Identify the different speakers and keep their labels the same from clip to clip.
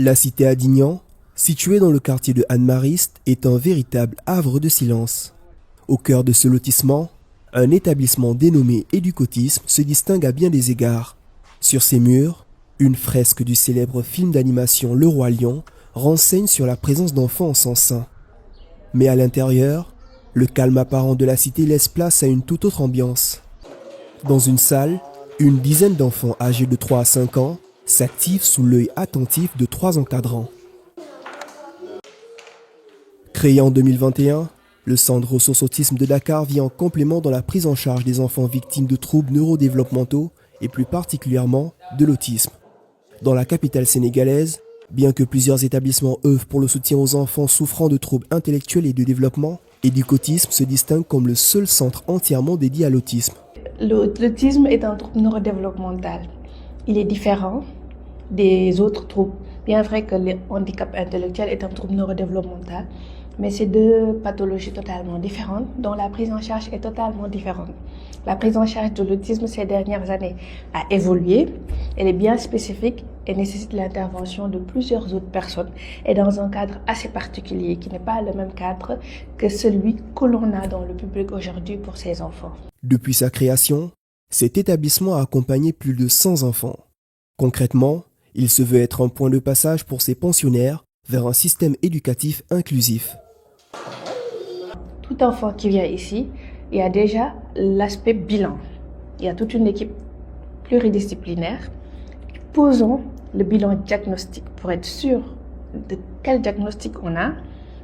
Speaker 1: La cité Adignan, située dans le quartier de Anne-Mariste, est un véritable havre de silence. Au cœur de ce lotissement, un établissement dénommé Éducotisme se distingue à bien des égards. Sur ses murs, une fresque du célèbre film d'animation Le Roi Lion renseigne sur la présence d'enfants en son sein. Mais à l'intérieur, le calme apparent de la cité laisse place à une toute autre ambiance. Dans une salle, une dizaine d'enfants âgés de 3 à 5 ans s'activent sous l'œil attentif de 3 encadrants. Créé en 2021, le Centre Ressources Autisme de Dakar vient en complément dans la prise en charge des enfants victimes de troubles neurodéveloppementaux et plus particulièrement de l'autisme. Dans la capitale sénégalaise, bien que plusieurs établissements œuvrent pour le soutien aux enfants souffrant de troubles intellectuels et de développement, Éducotisme se distingue comme le seul centre entièrement dédié à l'autisme.
Speaker 2: L'autisme est un trouble neurodéveloppemental. Il est différent des autres troubles. Bien vrai que le handicap intellectuel est un trouble neurodéveloppemental, mais c'est deux pathologies totalement différentes dont la prise en charge est totalement différente. La prise en charge de l'autisme ces dernières années a évolué, elle est bien spécifique et nécessite l'intervention de plusieurs autres personnes et dans un cadre assez particulier qui n'est pas le même cadre que celui que l'on a dans le public aujourd'hui pour ces enfants.
Speaker 1: Depuis sa création, cet établissement a accompagné plus de 100 enfants. Concrètement, il se veut être un point de passage pour ces pensionnaires vers un système éducatif inclusif.
Speaker 2: Tout enfant qui vient ici, il y a déjà l'aspect bilan. Il y a toute une équipe pluridisciplinaire. Posons le bilan diagnostic pour être sûr de quel diagnostic on a,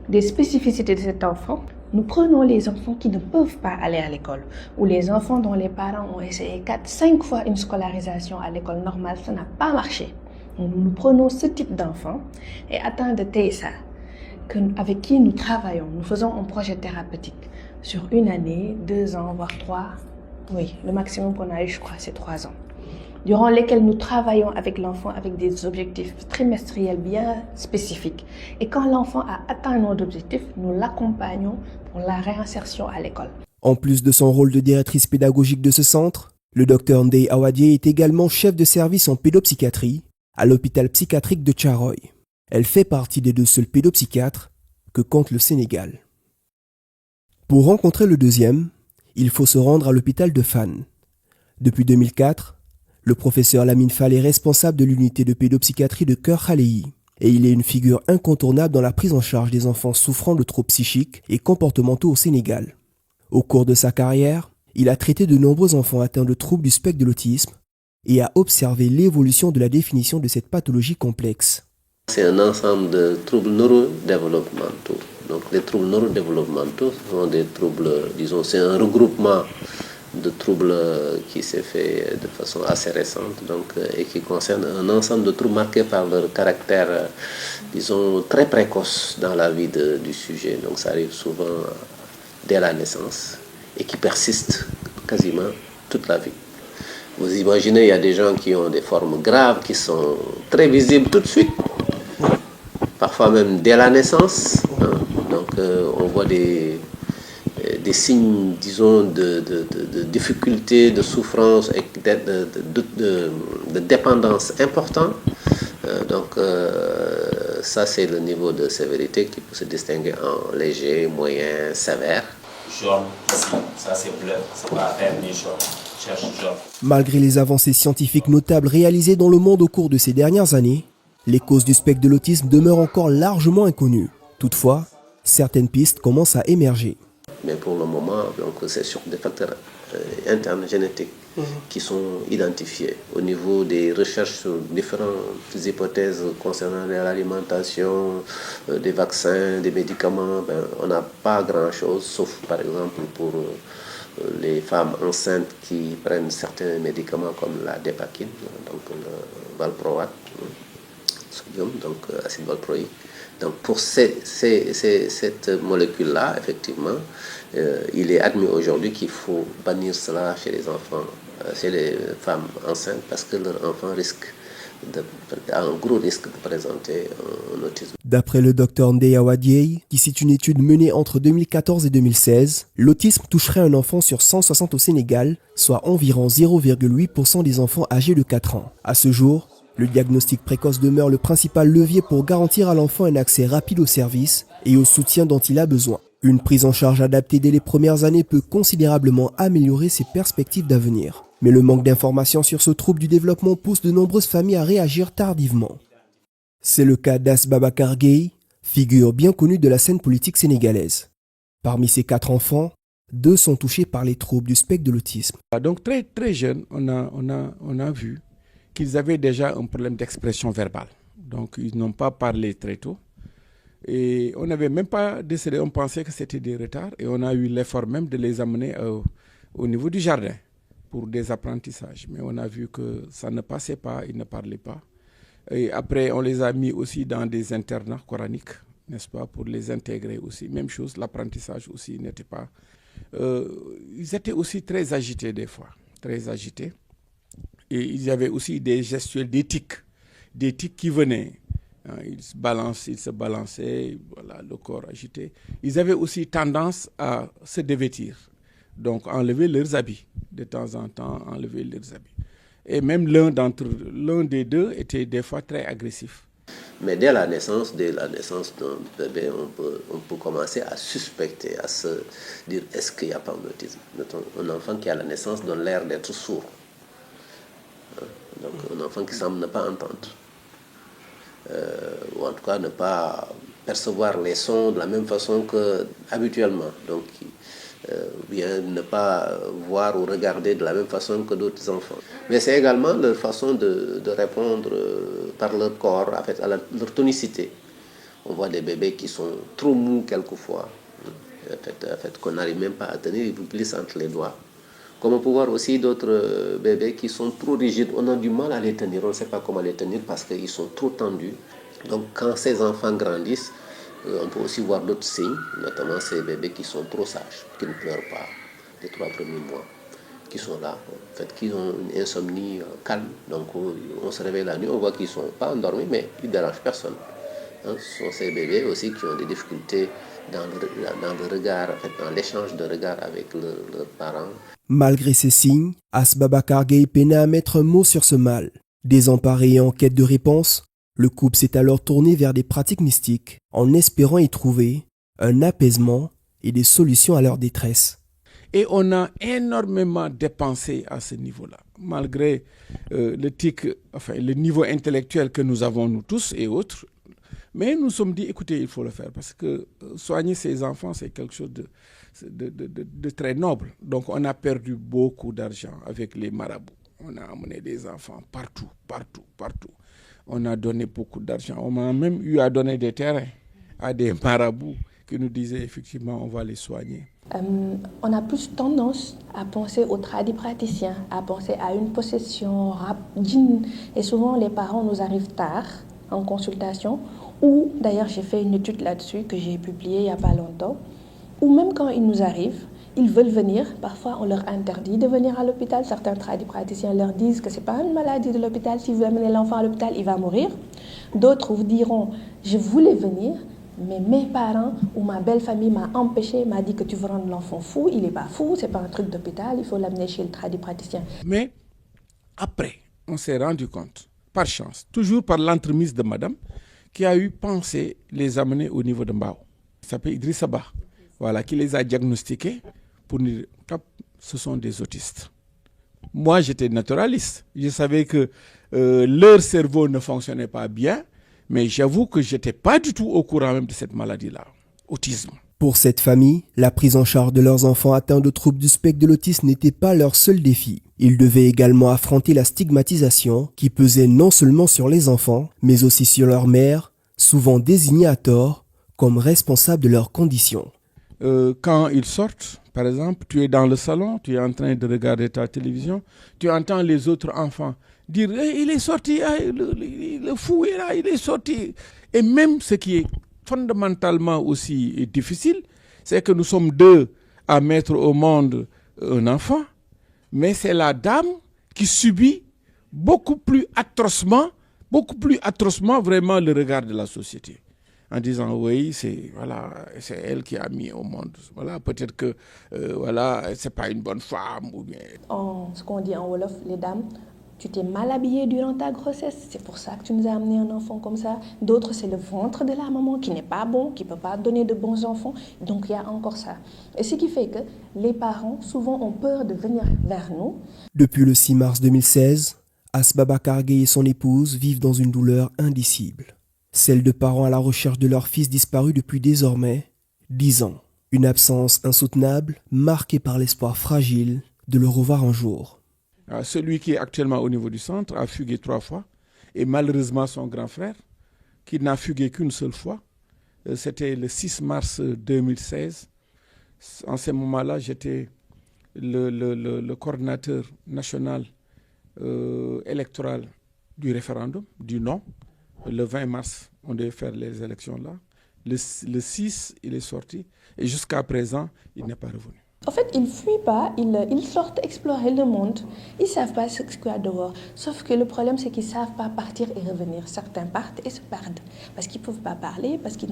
Speaker 2: des spécificités de cet enfant. Nous prenons les enfants qui ne peuvent pas aller à l'école ou les enfants dont les parents ont essayé 4-5 fois une scolarisation à l'école normale, ça n'a pas marché. Donc, nous prenons ce type d'enfants et atteints de TSA avec qui nous travaillons. Nous faisons un projet thérapeutique sur 1 année, 2 ans, voire 3. Oui, le maximum qu'on a eu, je crois, c'est 3 ans. Durant lesquels nous travaillons avec l'enfant avec des objectifs trimestriels bien spécifiques. Et quand l'enfant a atteint nos objectifs, nous l'accompagnons pour la réinsertion à l'école.
Speaker 1: En plus de son rôle de directrice pédagogique de ce centre, le Dr Ndeye Awadie est également chef de service en pédopsychiatrie à l'hôpital psychiatrique de Thiaroye. Elle fait partie des 2 seuls pédopsychiatres que compte le Sénégal. Pour rencontrer le deuxième, il faut se rendre à l'hôpital de Fann. Depuis 2004, le professeur Lamine Fall est responsable de l'unité de pédopsychiatrie de Kër Khalei et il est une figure incontournable dans la prise en charge des enfants souffrant de troubles psychiques et comportementaux au Sénégal. Au cours de sa carrière, il a traité de nombreux enfants atteints de troubles du spectre de l'autisme et a observé l'évolution de la définition de cette pathologie complexe.
Speaker 3: C'est un ensemble de troubles neurodéveloppementaux. Donc les troubles neurodéveloppementaux sont des troubles, disons, c'est un regroupement de troubles qui s'est fait de façon assez récente donc, et qui concerne un ensemble de troubles marqués par leur caractère, disons, très précoce dans la vie du sujet. Donc ça arrive souvent dès la naissance et qui persiste quasiment toute la vie. Vous imaginez, il y a des gens qui ont des formes graves qui sont très visibles tout de suite, parfois même dès la naissance. Donc on voit des signes, disons, de difficulté, de souffrance et de dépendance important. Donc ça, c'est le niveau de sévérité qui peut se distinguer en léger, moyen, sévère.
Speaker 4: Jaune, ici, ça c'est bleu, c'est pas vert ni jaune.
Speaker 1: Malgré les avancées scientifiques notables réalisées dans le monde au cours de ces dernières années, les causes du spectre de l'autisme demeurent encore largement inconnues. Toutefois, certaines pistes commencent à émerger.
Speaker 3: Mais pour le moment, donc, c'est sur des facteurs internes génétiques qui sont identifiés. Au niveau des recherches sur différentes hypothèses concernant l'alimentation, des vaccins, des médicaments, on n'a pas grand-chose, sauf par exemple pour les femmes enceintes qui prennent certains médicaments comme la dépakine, donc le valproate, sodium, donc acide valproïque. Donc pour cette molécule-là, effectivement, il est admis aujourd'hui qu'il faut bannir cela chez les enfants, chez les femmes enceintes, parce que leur enfant a un gros risque de présenter un autisme.
Speaker 1: D'après le Dr Ndeye Awadie, qui cite une étude menée entre 2014 et 2016, l'autisme toucherait un enfant sur 160 au Sénégal, soit environ 0,8% des enfants âgés de 4 ans. À ce jour, Le diagnostic précoce demeure le principal levier pour garantir à l'enfant un accès rapide aux services et au soutien dont il a besoin. Une prise en charge adaptée dès les premières années peut considérablement améliorer ses perspectives d'avenir. Mais le manque d'informations sur ce trouble du développement pousse de nombreuses familles à réagir tardivement. C'est le cas d'As Babacar Gueye, figure bien connue de la scène politique sénégalaise. Parmi ses 4 enfants, 2 sont touchés par les troubles du spectre de l'autisme.
Speaker 5: Donc très très jeune, on a vu qu'ils avaient déjà un problème d'expression verbale. Donc ils n'ont pas parlé très tôt. Et on n'avait même pas décelé, on pensait que c'était des retards. Et on a eu l'effort même de les amener au niveau du jardin pour des apprentissages. Mais on a vu que ça ne passait pas, ils ne parlaient pas. Et après, on les a mis aussi dans des internats coraniques, n'est-ce pas, pour les intégrer aussi. Même chose, l'apprentissage aussi n'était pas... ils étaient aussi très agités des fois, très agités. Et il y avait aussi des gestuels d'éthique qui venaient. Ils se balançaient, voilà, le corps agité. Ils avaient aussi tendance à se dévêtir, donc enlever leurs habits, de temps en temps, enlever leurs habits. Et même l'un des deux était des fois très agressif.
Speaker 3: Mais dès la naissance d'un bébé, on peut commencer à suspecter, à se dire est-ce qu'il n'y a pas un autisme. Un enfant qui à la naissance donne l'air d'être sourd. Donc un enfant qui semble ne pas entendre. Ou en tout cas ne pas percevoir les sons de la même façon qu'habituellement. Donc, bien ne pas voir ou regarder de la même façon que d'autres enfants. Mais c'est également leur façon de répondre par leur corps, en fait, à leur tonicité. On voit des bébés qui sont trop mous quelquefois, en fait qu'on n'arrive même pas à tenir, ils vous glissent entre les doigts. Comme on peut voir aussi d'autres bébés qui sont trop rigides, on a du mal à les tenir, on ne sait pas comment les tenir parce qu'ils sont trop tendus. Donc quand ces enfants grandissent, on peut aussi voir d'autres signes, notamment ces bébés qui sont trop sages, qui ne pleurent pas les 3 premiers mois, qui sont là, en fait, qui ont une insomnie calme. Donc on se réveille la nuit, on voit qu'ils ne sont pas endormis, mais ils ne dérangent personne. Ce sont ces bébés aussi qui ont des difficultés dans le regard, en fait, dans l'échange de regard avec leurs parents.
Speaker 1: Malgré ces signes, As Babacar Gueye peinait à mettre un mot sur ce mal. Désemparé et en quête de réponse, le couple s'est alors tourné vers des pratiques mystiques en espérant y trouver un apaisement et des solutions à leur détresse.
Speaker 5: Et on a énormément dépensé à ce niveau-là, malgré le niveau intellectuel que nous avons nous tous et autres. Mais nous nous sommes dit, écoutez, il faut le faire parce que soigner ces enfants, c'est quelque chose de très noble. Donc on a perdu beaucoup d'argent avec les marabouts. On a amené des enfants partout. On a donné beaucoup d'argent. On a même eu à donner des terrains à des marabouts qui nous disaient effectivement on va les soigner.
Speaker 2: On a plus tendance à penser aux tradipraticiens, à penser à une possession rapide. Et souvent les parents nous arrivent tard en consultation. Ou d'ailleurs j'ai fait une étude là-dessus que j'ai publiée il n'y a pas longtemps. Ou même quand ils nous arrivent, ils veulent venir. Parfois, on leur interdit de venir à l'hôpital. Certains tradipraticiens leur disent que ce n'est pas une maladie de l'hôpital. Si vous amenez l'enfant à l'hôpital, il va mourir. D'autres vous diront, je voulais venir, mais mes parents ou ma belle famille m'a empêché, m'a dit que tu veux rendre l'enfant fou. Il n'est pas fou, ce n'est pas un truc d'hôpital, il faut l'amener chez le tradipraticien.
Speaker 5: Mais après, on s'est rendu compte, par chance, toujours par l'entremise de madame, qui a eu pensé les amener au niveau de Mbao. Il s'appelle Idrissa Ba. Voilà, qui les a diagnostiqués pour nous dire, ce sont des autistes. Moi, j'étais naturaliste. Je savais que leur cerveau ne fonctionnait pas bien, mais j'avoue que je n'étais pas du tout au courant même de cette maladie-là, autisme.
Speaker 1: Pour cette famille, la prise en charge de leurs enfants atteints de troubles du spectre de l'autisme n'était pas leur seul défi. Ils devaient également affronter la stigmatisation qui pesait non seulement sur les enfants, mais aussi sur leur mère, souvent désignée à tort comme responsable de leurs conditions.
Speaker 5: Quand ils sortent, par exemple, tu es dans le salon, tu es en train de regarder ta télévision, tu entends les autres enfants dire hey, « il est sorti, le fou est là, il est sorti ». Et même ce qui est fondamentalement aussi difficile, c'est que nous sommes 2 à mettre au monde un enfant, mais c'est la dame qui subit beaucoup plus atrocement vraiment le regard de la société. En disant oui, c'est elle qui a mis au monde. Voilà, peut-être que c'est pas une bonne femme ou bien.
Speaker 2: Ce qu'on dit en Wolof, les dames Tu t'es mal habillé durant ta grossesse, c'est pour ça que tu nous as amené un enfant comme ça. D'autres, c'est le ventre de la maman qui n'est pas bon, qui ne peut pas donner de bons enfants. Donc, il y a encore ça. Et ce qui fait que les parents, souvent, ont peur de venir vers nous.
Speaker 1: Depuis le 6 mars 2016, Asbaba Kargé et son épouse vivent dans une douleur indicible. Celle de parents à la recherche de leur fils disparu depuis désormais 10 ans. Une absence insoutenable, marquée par l'espoir fragile de le revoir un jour.
Speaker 5: Celui qui est actuellement au niveau du centre a fugué 3 fois. Et malheureusement, son grand frère, qui n'a fugué qu'une seule fois, c'était le 6 mars 2016. En ce moment-là, j'étais le coordinateur national électoral du référendum, du non. Le 20 mars, on devait faire les élections là. Le 6, il est sorti. Et jusqu'à présent, il n'est pas revenu.
Speaker 2: En fait, ils ne fuient pas, ils sortent explorer le monde. Ils ne savent pas ce qu'il y a dehors. Sauf que le problème, c'est qu'ils ne savent pas partir et revenir. Certains partent et se perdent. Parce qu'ils ne peuvent pas parler, parce qu'ils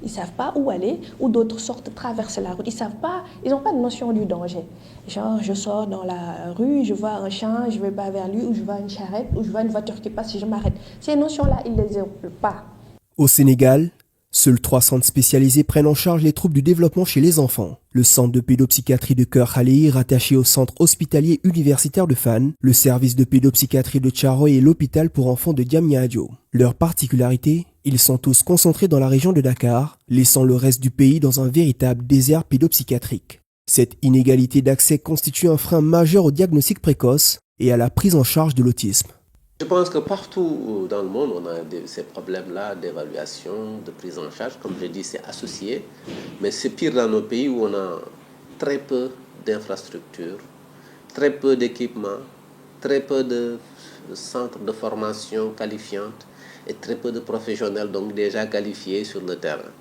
Speaker 2: ils savent pas où aller. Ou d'autres sortent, traversent la route. Ils n'ont pas de notion du danger. Genre, je sors dans la rue, je vois un chien, je ne vais pas vers lui, ou je vois une charrette, ou je vois une voiture qui passe et je m'arrête. Ces notions-là, ils ne les ont pas.
Speaker 1: Au Sénégal, seuls 3 centres spécialisés prennent en charge les troubles du développement chez les enfants. Le centre de pédopsychiatrie de Keur Khalili, rattaché au centre hospitalier universitaire de Fann, le service de pédopsychiatrie de Thiaroye et l'hôpital pour enfants de Diamniadio. Leur particularité, ils sont tous concentrés dans la région de Dakar, laissant le reste du pays dans un véritable désert pédopsychiatrique. Cette inégalité d'accès constitue un frein majeur au diagnostic précoce et à la prise en charge de l'autisme.
Speaker 3: Je pense que partout dans le monde, on a ces problèmes-là d'évaluation, de prise en charge. Comme je dis, c'est associé. Mais c'est pire dans nos pays où on a très peu d'infrastructures, très peu d'équipements, très peu de centres de formation qualifiantes et très peu de professionnels donc déjà qualifiés sur le terrain.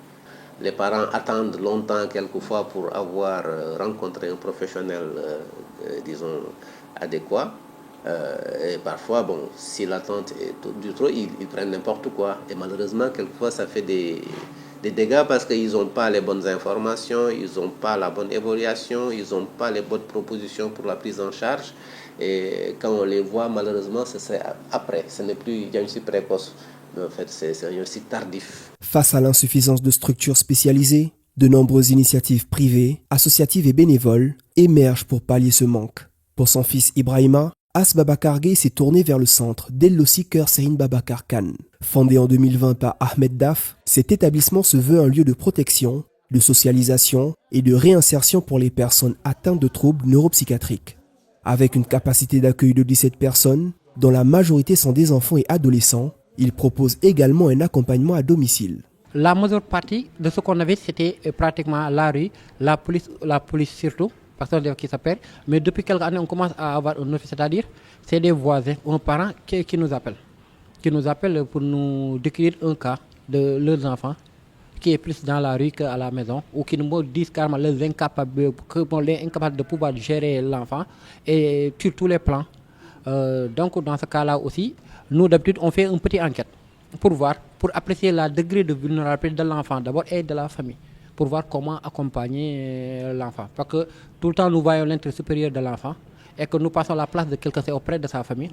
Speaker 3: Les parents attendent longtemps quelquefois pour avoir rencontré un professionnel, disons, adéquat. Et parfois, si l'attente est du trop, ils prennent n'importe quoi. Et malheureusement, quelquefois, ça fait des dégâts parce qu'ils n'ont pas les bonnes informations, ils n'ont pas la bonne évaluation, ils n'ont pas les bonnes propositions pour la prise en charge. Et quand on les voit, malheureusement, c'est après. Ce n'est plus un diagnostic précoce, mais en fait, c'est un diagnostic tardif.
Speaker 1: Face à l'insuffisance de structures spécialisées, de nombreuses initiatives privées, associatives et bénévoles émergent pour pallier ce manque. Pour son fils Ibrahima, Asbaba Kargé s'est tourné vers le centre Delossi Keur Serigne Babacar Kane. Fondé en 2020 par Ahmed Daf, cet établissement se veut un lieu de protection, de socialisation et de réinsertion pour les personnes atteintes de troubles neuropsychiatriques. Avec une capacité d'accueil de 17 personnes, dont la majorité sont des enfants et adolescents, il propose également un accompagnement à domicile.
Speaker 6: La majeure partie de ce qu'on avait, c'était pratiquement la rue, la police surtout. Personne qui s'appelle, mais depuis quelques années, on commence à avoir un office, c'est-à-dire c'est des voisins, un parent qui nous appellent pour nous décrire un cas de leurs enfants qui est plus dans la rue qu'à la maison, ou qui nous disent carrément les incapables de pouvoir gérer l'enfant et sur tous les plans. Donc dans ce cas-là aussi, nous d'habitude on fait une petite enquête pour apprécier le degré de vulnérabilité de l'enfant d'abord et de la famille, pour voir comment accompagner l'enfant. Parce que tout le temps, nous voyons l'intérêt supérieur de l'enfant et que nous passons la place de quelqu'un auprès de sa famille.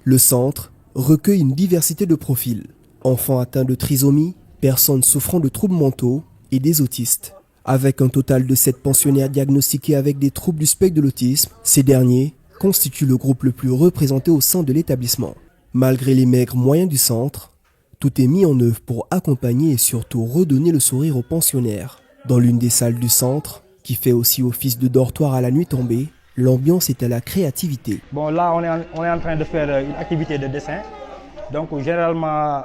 Speaker 1: Le centre recueille une diversité de profils. Enfants atteints de trisomie, personnes souffrant de troubles mentaux et des autistes. Avec un total de 7 pensionnaires diagnostiqués avec des troubles du spectre de l'autisme, ces derniers constituent le groupe le plus représenté au sein de l'établissement. Malgré les maigres moyens du centre, tout est mis en œuvre pour accompagner et surtout redonner le sourire aux pensionnaires. Dans l'une des salles du centre, qui fait aussi office de dortoir à la nuit tombée, l'ambiance est à la créativité.
Speaker 7: Bon, là, on est en train de faire une activité de dessin. Donc, généralement,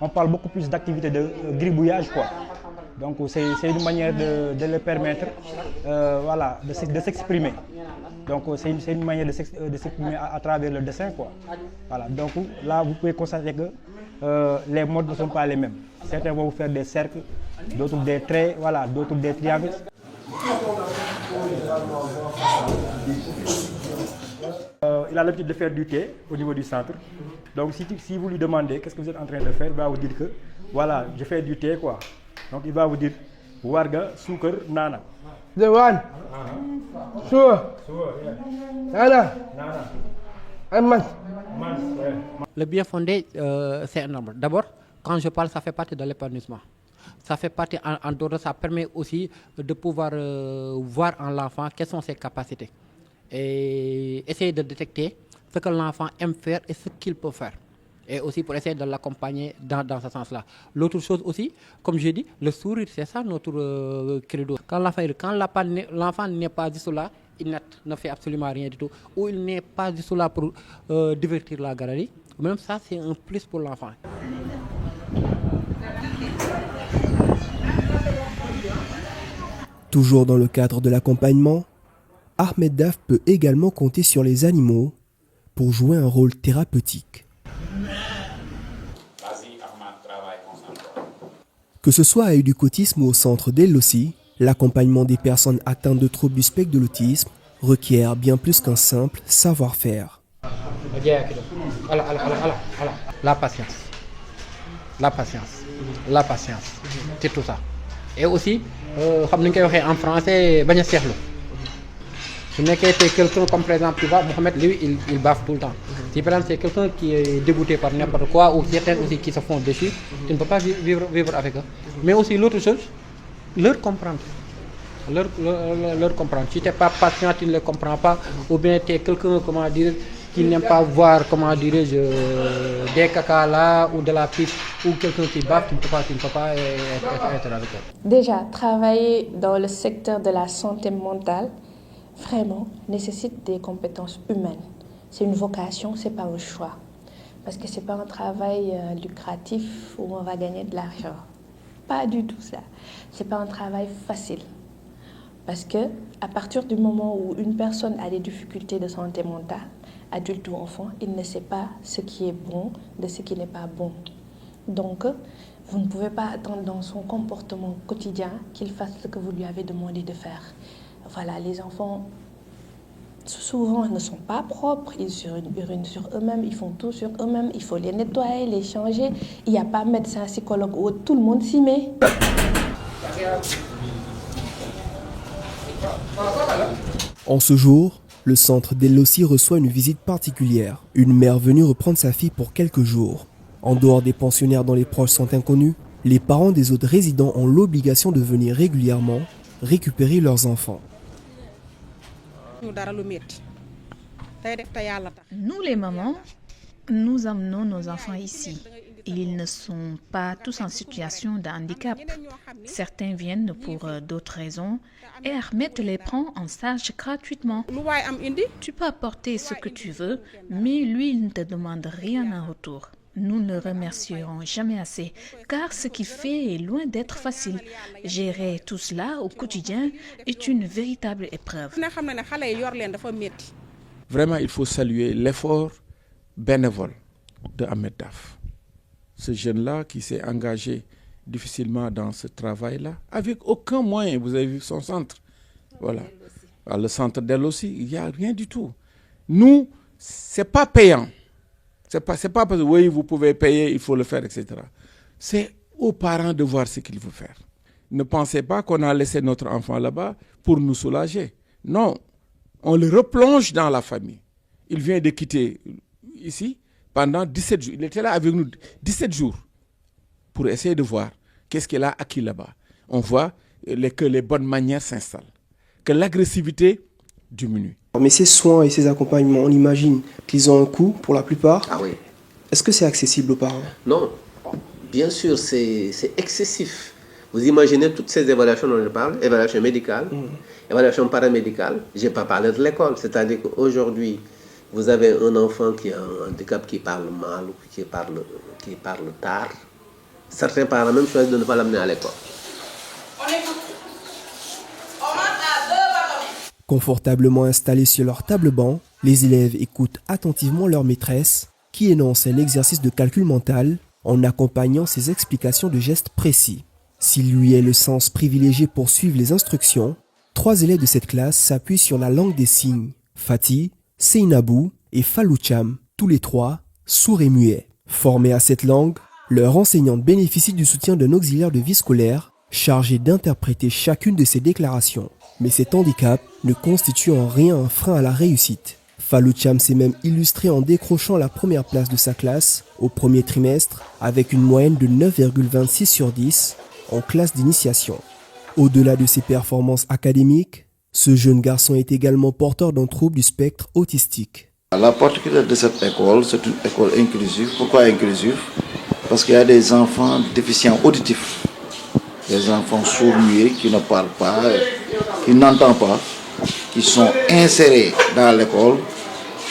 Speaker 7: on parle beaucoup plus d'activité de gribouillage, quoi. Donc, c'est une manière de leur permettre de s'exprimer. Donc, c'est une manière de s'exprimer à travers le dessin, quoi. Voilà. Donc, là, vous pouvez constater que les modes ne sont pas les mêmes. Certains vont vous faire des cercles, d'autres des traits, voilà, d'autres des triangles. Il a l'habitude de faire du thé au niveau du centre. Donc si vous lui demandez qu'est-ce que vous êtes en train de faire, il va vous dire que voilà, je fais du thé, quoi. Donc il va vous dire warga, sucre, nana.
Speaker 8: The one. Sure. Nana. Aman.
Speaker 6: Le bien fondé, c'est énorme. D'abord, quand je parle, ça fait partie de l'épanouissement. Ça fait partie, en dehors de ça, permet aussi de pouvoir voir en l'enfant quelles sont ses capacités. Et essayer de détecter ce que l'enfant aime faire et ce qu'il peut faire. Et aussi pour essayer de l'accompagner dans ce sens-là. L'autre chose aussi, comme j'ai dit, le sourire, c'est ça notre credo. Quand l'enfant n'est pas juste là, il ne fait absolument rien du tout, ou il n'est pas juste là pour divertir la galerie, même ça, c'est un plus pour l'enfant.
Speaker 1: Toujours dans le cadre de l'accompagnement, Ahmed Daf peut également compter sur les animaux pour jouer un rôle thérapeutique. Que ce soit à Educotisme ou au centre d'El-Lossi, l'accompagnement des personnes atteintes de troubles du spectre de l'autisme requiert bien plus qu'un simple savoir-faire.
Speaker 6: La patience. La patience. La patience. C'est tout ça. Et aussi, en français, bañ a seexlu. Si c'est quelqu'un comme par exemple, tu vois, Mohamed, lui, il baffe tout le temps. Si par exemple c'est quelqu'un qui est dégoûté par n'importe quoi, ou certains aussi qui se font dessus, tu ne peux pas vivre avec eux. Mais aussi l'autre chose, leur comprendre. Leur comprendre. Si tu n'es pas patient, tu ne les comprends pas, ou bien tu es quelqu'un, comment dire, qui n'aime pas voir, comment dirais-je, des caca là, ou de la piste, ou quelqu'un qui baffe, tu ne peux pas être avec eux.
Speaker 2: Déjà, travailler dans le secteur de la santé mentale, vraiment, nécessite des compétences humaines. C'est une vocation, c'est pas un choix. Parce que c'est pas un travail lucratif où on va gagner de l'argent. Pas du tout ça. C'est pas un travail facile. Parce que à partir du moment où une personne a des difficultés de santé mentale, adulte ou enfant, il ne sait pas ce qui est bon de ce qui n'est pas bon. Donc, vous ne pouvez pas attendre dans son comportement quotidien qu'il fasse ce que vous lui avez demandé de faire. Voilà, les enfants, souvent, ne sont pas propres, ils urinent sur eux-mêmes, ils font tout sur eux-mêmes, il faut les nettoyer, les changer. Il n'y a pas médecin, psychologue ou tout le monde s'y met.
Speaker 1: En ce jour, le centre d'El-Lossi reçoit une visite particulière. Une mère venue reprendre sa fille pour quelques jours. En dehors des pensionnaires dont les proches sont inconnus, les parents des autres résidents ont l'obligation de venir régulièrement récupérer leurs enfants.
Speaker 9: Nous les mamans, nous amenons nos enfants ici. Ils ne sont pas tous en situation de handicap. Certains viennent pour d'autres raisons et Ahmed les prend en charge gratuitement. Tu peux apporter ce que tu veux, mais lui, il ne te demande rien en retour. Nous ne le remercierons jamais assez, car ce qu'il fait est loin d'être facile. Gérer tout cela au quotidien est une véritable épreuve.
Speaker 5: Vraiment, il faut saluer l'effort bénévole de Ahmed Daf. Ce jeune-là qui s'est engagé difficilement dans ce travail-là, avec aucun moyen. Vous avez vu son centre. Voilà. À le centre d'El-Lossi, il n'y a rien du tout. Nous, ce n'est pas payant. C'est pas parce que oui, vous pouvez payer, il faut le faire, etc. C'est aux parents de voir ce qu'ils veulent faire. Ne pensez pas qu'on a laissé notre enfant là-bas pour nous soulager. Non, on le replonge dans la famille. Il vient de quitter ici pendant 17 jours. Il était là avec nous 17 jours pour essayer de voir qu'est-ce qu'il a acquis là-bas. On voit que les bonnes manières s'installent, que l'agressivité diminue.
Speaker 1: Mais ces soins et ces accompagnements, on imagine qu'ils ont un coût pour la plupart.
Speaker 3: Ah oui.
Speaker 1: Est-ce que c'est accessible aux parents?
Speaker 3: Non, bien sûr, c'est excessif. Vous imaginez toutes ces évaluations dont je parle, évaluation médicale, évaluation paramédicale. Je n'ai pas parlé de l'école, c'est-à-dire qu'aujourd'hui, vous avez un enfant qui a un handicap qui parle mal ou qui parle tard. Certains parents même choisissent de ne pas l'amener à l'école.
Speaker 1: Confortablement installés sur leur table-banc, les élèves écoutent attentivement leur maîtresse qui énonce un exercice de calcul mental en accompagnant ses explications de gestes précis. S'il lui est le sens privilégié pour suivre les instructions, 3 élèves de cette classe s'appuient sur la langue des signes. Fatih, Seynabou et Faloucham, tous les 3 sourds et muets. Formés à cette langue, leur enseignante bénéficie du soutien d'un auxiliaire de vie scolaire chargé d'interpréter chacune de ces déclarations. Mais cet handicap ne constitue en rien un frein à la réussite. Fallou Thiam s'est même illustré en décrochant la première place de sa classe au premier trimestre avec une moyenne de 9,26 sur 10 en classe d'initiation. Au-delà de ses performances académiques, ce jeune garçon est également porteur d'un trouble du spectre autistique.
Speaker 10: La particularité de cette école, c'est une école inclusive. Pourquoi inclusive? Parce qu'il y a des enfants déficients auditifs, des enfants sourds-muets qui ne parlent pas, qui n'entendent pas, qui sont insérés dans l'école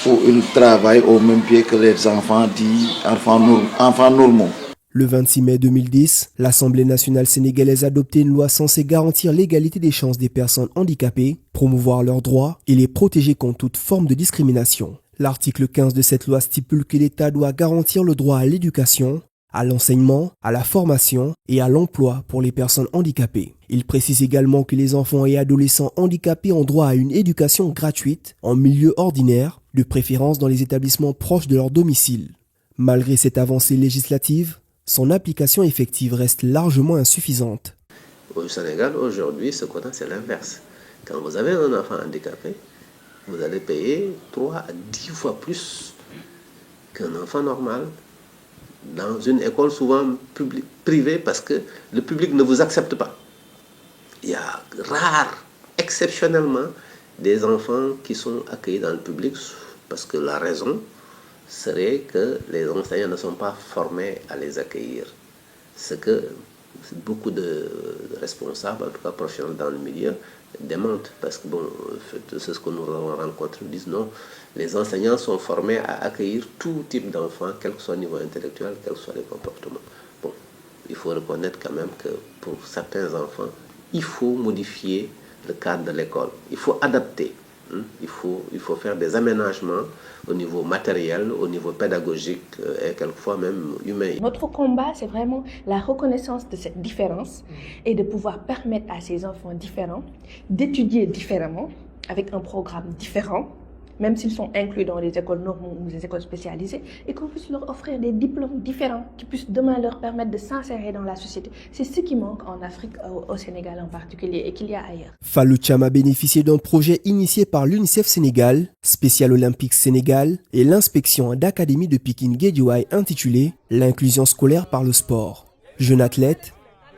Speaker 10: où ils travaillent au même pied que les enfants dits enfants normaux.
Speaker 1: Le 26 mai 2010, l'Assemblée nationale sénégalaise a adopté une loi censée garantir l'égalité des chances des personnes handicapées, promouvoir leurs droits et les protéger contre toute forme de discrimination. L'article 15 de cette loi stipule que l'État doit garantir le droit à l'éducation, à l'enseignement, à la formation et à l'emploi pour les personnes handicapées. Il précise également que les enfants et adolescents handicapés ont droit à une éducation gratuite en milieu ordinaire, de préférence dans les établissements proches de leur domicile. Malgré cette avancée législative, son application effective reste largement insuffisante.
Speaker 3: Au Sénégal, aujourd'hui, ce qu'on a, c'est l'inverse. Quand vous avez un enfant handicapé, vous allez payer 3 à 10 fois plus qu'un enfant normal dans une école souvent privée parce que le public ne vous accepte pas. Il y a exceptionnellement, des enfants qui sont accueillis dans le public parce que la raison serait que les enseignants ne sont pas formés à les accueillir. Ce que beaucoup de responsables, en tout cas professionnels dans le milieu, démentent. Parce que c'est ce que nous avons rencontré, ils disent non, les enseignants sont formés à accueillir tout type d'enfants, quel que soit le niveau intellectuel, quels que soient les comportements. Bon, il faut reconnaître quand même que pour certains enfants, il faut modifier le cadre de l'école. Il faut adapter. Il faut faire des aménagements au niveau matériel, au niveau pédagogique et quelquefois même humain.
Speaker 2: Notre combat, c'est vraiment la reconnaissance de cette différence et de pouvoir permettre à ces enfants différents d'étudier différemment, avec un programme différent, même s'ils sont inclus dans les écoles normales ou les écoles spécialisées, et qu'on puisse leur offrir des diplômes différents qui puissent demain leur permettre de s'insérer dans la société. C'est ce qui manque en Afrique, au Sénégal en particulier, et qu'il y a ailleurs.
Speaker 1: Fallou Thiam a bénéficié d'un projet initié par l'UNICEF Sénégal, Special Olympics Sénégal et l'inspection d'académie de Pikine Guédiawaye intitulé « L'inclusion scolaire par le sport ». Jeune athlète,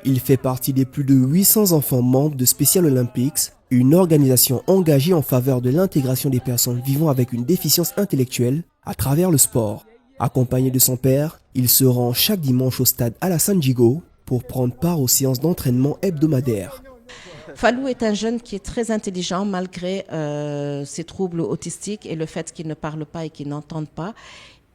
Speaker 1: il fait partie des plus de 800 enfants membres de Special Olympics, une organisation engagée en faveur de l'intégration des personnes vivant avec une déficience intellectuelle à travers le sport. Accompagné de son père, il se rend chaque dimanche au stade Alassane Djigo pour prendre part aux séances d'entraînement hebdomadaires.
Speaker 11: Fallou est un jeune qui est très intelligent malgré ses troubles autistiques et le fait qu'il ne parle pas et qu'il n'entende pas.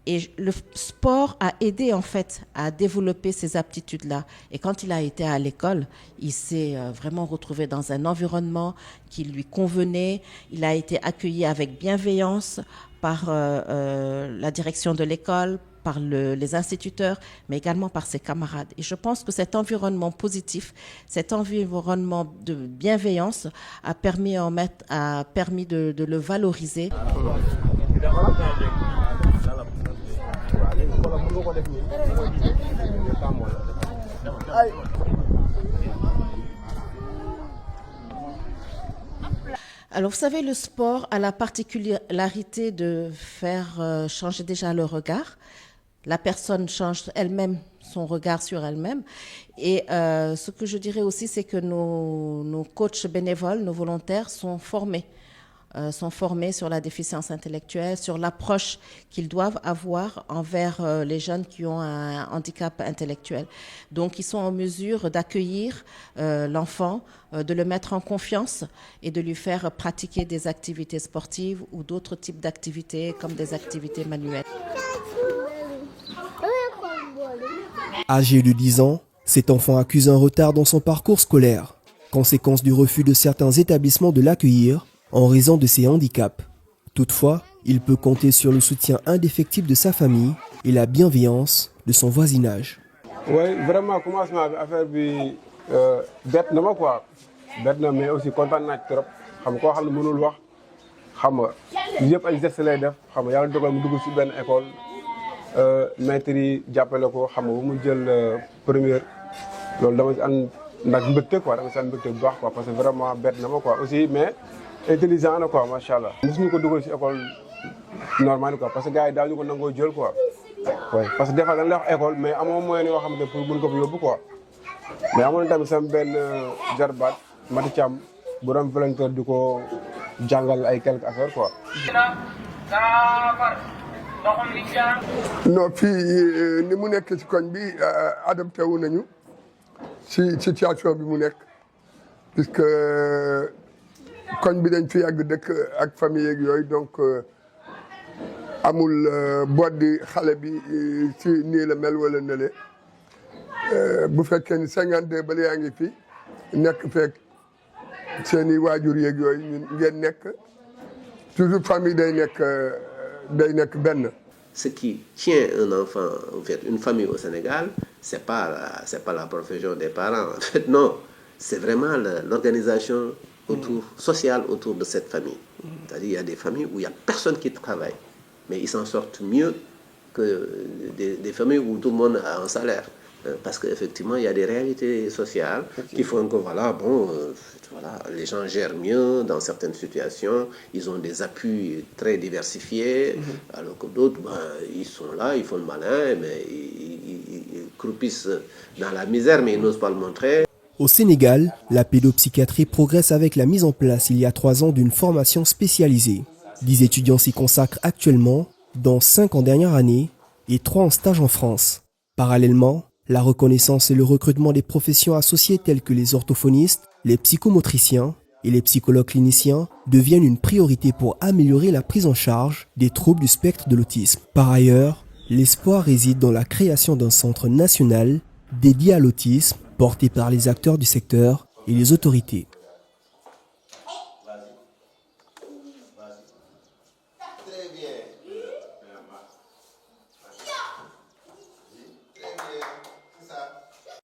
Speaker 11: Et le sport a aidé en fait à développer ces aptitudes-là. Et quand il a été à l'école, il s'est vraiment retrouvé dans un environnement qui lui convenait. Il a été accueilli avec bienveillance par la direction de l'école, par les instituteurs, mais également par ses camarades. Et je pense que cet environnement positif, cet environnement de bienveillance a permis de le valoriser. Alors, vous savez, le sport a la particularité de faire changer déjà le regard. La personne change elle-même son regard sur elle-même. Et ce que je dirais aussi, c'est que nos coachs bénévoles, nos volontaires sont formés sur la déficience intellectuelle, sur l'approche qu'ils doivent avoir envers les jeunes qui ont un handicap intellectuel. Donc, ils sont en mesure d'accueillir l'enfant, de le mettre en confiance et de lui faire pratiquer des activités sportives ou d'autres types d'activités comme des activités manuelles.
Speaker 1: Âgé de 10 ans, cet enfant accuse un retard dans son parcours scolaire, conséquence du refus de certains établissements de l'accueillir en raison de ses handicaps. Toutefois, il peut compter sur le soutien indéfectible de sa famille et la bienveillance de son voisinage.
Speaker 8: Oui, vraiment, commencement bi affaire bi bett na ma quoi bett na mais aussi kontaan naa ci trop xam koo xam ne mënul wax xam nga yëpp ay gestes lay def xam nga yàlla dogal mu dugg ci benn école maître yi jàppale ko xam nga ba mu jël première loolu dama ci am nag mbégte quoi da nga sant mbégte bu baax quoi parce que vraiment bett na ma quoi aussi mais intelligent na quoi macha allah. mosuñu ko dugal si école normale quoi parce que gars yi daaw ñu ko nangoo jël quoi. oui parce que des fois dañ lay wax école mais amoo moyen yoo xam ne pour mën ko fi yóbbu quoi mais amoon na tamit sama benn jarbaat Mati Thiam bu doon volontaire di ko jàngal ay quelques affaires quoi.
Speaker 12: non fii ni mu nekk ci koñ bi adapté wu nañu ci situation bi mu nekk puisque koñ bi dañ fi yàgg dëkk ak famille yeeg yooyu donc amul boot di xale bi ci nii la mel wala nële bu fekkee ni 52 ba yaa ngi fi nekk fekk seeni waajur yeeg yooyu ñun ngeen nekk toujours famille day nekk benn.
Speaker 3: Ce qui tient un enfant, en fait, une famille au Sénégal, c'est pas la profession des parents. En fait, non, c'est vraiment l'organisation sociale autour de cette famille. C'est-à-dire il y a des familles où il n'y a personne qui travaille, mais ils s'en sortent mieux que des familles où tout le monde a un salaire. Parce qu'effectivement, il y a des réalités sociales qui font que voilà, les gens gèrent mieux dans certaines situations, ils ont des appuis très diversifiés, alors que d'autres, ils sont là, ils font le malin, mais ils croupissent dans la misère, mais ils n'osent pas le montrer.
Speaker 1: Au Sénégal, la pédopsychiatrie progresse avec la mise en place il y a 3 ans d'une formation spécialisée. 10 étudiants s'y consacrent actuellement, dont 5 en dernière année et 3 en stage en France. Parallèlement, la reconnaissance et le recrutement des professions associées telles que les orthophonistes, les psychomotriciens et les psychologues cliniciens deviennent une priorité pour améliorer la prise en charge des troubles du spectre de l'autisme. Par ailleurs, l'espoir réside dans la création d'un centre national dédié à l'autisme, porté par les acteurs du secteur et les autorités.
Speaker 10: Très bien.